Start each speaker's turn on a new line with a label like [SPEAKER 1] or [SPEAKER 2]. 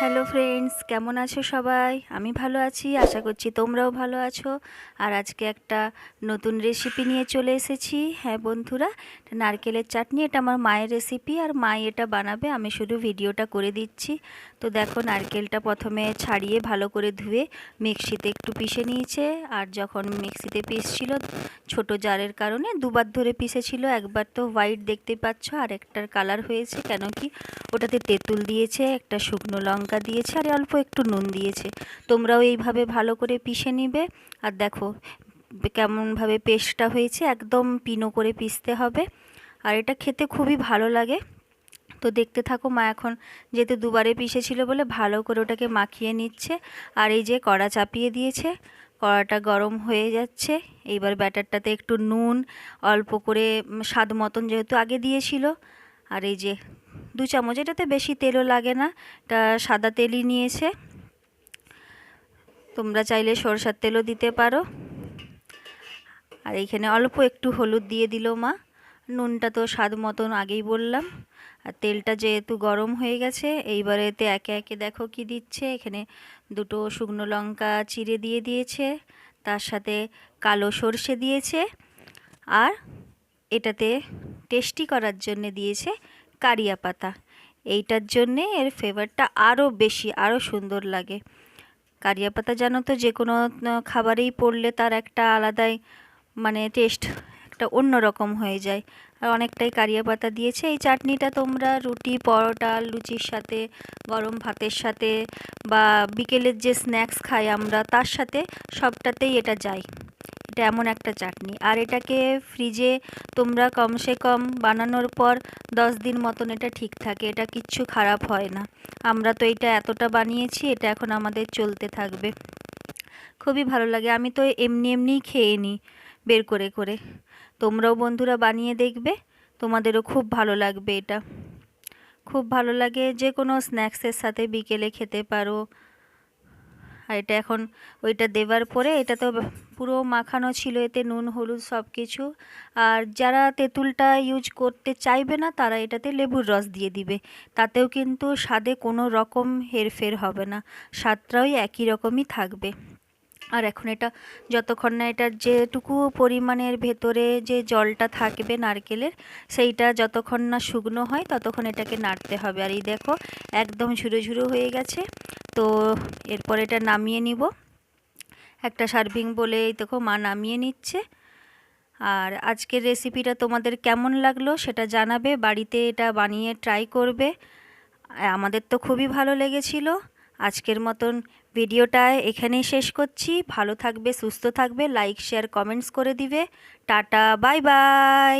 [SPEAKER 1] Hello friends, কেমন আছো সবাই? আমি ভালো আছি, আশা করছি তোমরাও ভালো আছো। আর আজকে একটা নতুন রেসিপি নিয়ে চলে এসেছি। হ্যাঁ বন্ধুরা, এটা নারকেলের চাটনি। এটা আমার মায়ের রেসিপি, আর মা এটা বানাবে, আমি শুধু ভিডিওটা করে দিচ্ছি। তো দেখো, নারকেলটা প্রথমে ছাড়িয়ে ভালো করে ধুয়ে মিক্সিতে একটু পিষে নিয়েছে। আর যখন মিক্সিতে পিসছিল, ছোট জারের কারণে দুবার ধরে পিষেছিল। একবার তো হোয়াইট দেখতে পাচ্ছ, আর একটার কালার হয়েছে, কেন কি ওটাতে তেঁতুল দিয়েছে, একটা শুকনো লঙ্কা দিয়েছে, আর অল্প একটু নুন দিয়েছে। তোমরাও এইভাবে ভালো করে পিষে নিবে। আর দেখো কেমনভাবে পেস্টটা হয়েছে, একদম পিনো করে পিষতে হবে। আর এটা খেতে খুবই ভালো লাগে। তো দেখতে থাকো, মা এখন যেহেতু দুবারে পিষেছিল বলে ভালো করে ওটাকে মাখিয়ে নিচ্ছে। আর এই যে কড়া চাপিয়ে দিয়েছে, কড়াটা গরম হয়ে যাচ্ছে। এইবার ব্যাটারটাতে একটু নুন অল্প করে স্বাদ মতন যেহেতু আগে দিয়েছিল। আর এই যে 2 চামচ, এটাতে বেশি তেলও লাগে না, এটা সাদা তেলই নিয়েছে। তোমরা চাইলে সরষের তেলও দিতে পারো। আর এইখানে অল্প একটু হলুদ দিয়ে দিল মা। নুনটা তো স্বাদ মতন আগেই বললাম। আর তেলটা যেহেতু গরম হয়ে গেছে, এইবারে এতে একে একে দেখো কি দিচ্ছে। এখানে 2টো শুকনো লঙ্কা চিড়ে দিয়ে দিয়েছে, তার সাথে কালো সর্ষে দিয়েছে, আর এটাতে টেস্টি করার জন্য দিয়েছে কারিয়া পাতা। এইটার জন্যে এর ফ্লেভারটা আরও বেশি, আরও সুন্দর লাগে। কারিয়া পাতা জানো তো, যে কোনো খাবারেই পড়লে তার একটা আলাদাই মানে টেস্ট একটা অন্য রকম হয়ে যায়। আর অনেকটাই কারিয়া পাতা দিয়েছে। এই চাটনিটা তোমরা রুটি, পরোটা, লুচির সাথে, গরম ভাতের সাথে, বা বিকেলের যে স্ন্যাক্স খাই আমরা তার সাথে, সবটাতেই এটা যায়। এটা এমন একটা চাটনি। আর এটাকে ফ্রিজে তোমরা কমসে কম বানানোর পর 10 দিন মতন এটা ঠিক থাকে, এটা কিচ্ছু খারাপ হয় না। আমরা তো এটা এতটা বানিয়েছি, এটা এখন আমাদের চলতে থাকবে। খুবই ভালো লাগে, আমি তো এমনি এমনিই খেয়ে নিই বের করে করে। তোমরাও বন্ধুরা বানিয়ে দেখবে, তোমাদেরও খুব ভালো লাগবে। এটা খুব ভালো লাগে, যে কোনো স্ন্যাক্সের সাথে বিকেলে খেতে পারো। আর এটা এখন ওইটা দেওয়ার পরে, এটা তো পুরো মাখানো ছিল, এতে নুন হলুদ সব কিছু। আর যারা তেঁতুলটা ইউজ করতে চাইবে না, তারা এটাতে লেবুর রস দিয়ে দিবে, তাতেও কিন্তু স্বাদে কোনো রকম হেরফের হবে না, স্বাদটাও একই রকমই থাকবে। আর এখন এটা যতক্ষণ না এটার যেটুকু পরিমাণের ভেতরে যে জলটা থাকবে নারকেলের, সেইটা যতক্ষণ না শুকনো হয় ততক্ষণ এটাকে নাড়তে হবে। আর এই দেখো একদম ঝুরো ঝুরো হয়ে গেছে। তো এরপর এটা নামিয়ে নিব একটা সার্ভিং বলে। এই দেখো মা নামিয়ে নিচ্ছে। আর আজকের রেসিপিটা তোমাদের কেমন লাগলো সেটা জানাবে, বাড়িতে এটা বানিয়ে ট্রাই করবে। আমাদের তো খুবই ভালো লেগেছিল। আজকের মতন ভিডিওটা এখানেই শেষ করছি। ভালো থাকবে, সুস্থ থাকবে, লাইক শেয়ার কমেন্টস করে দিবে। Tata, bye bye.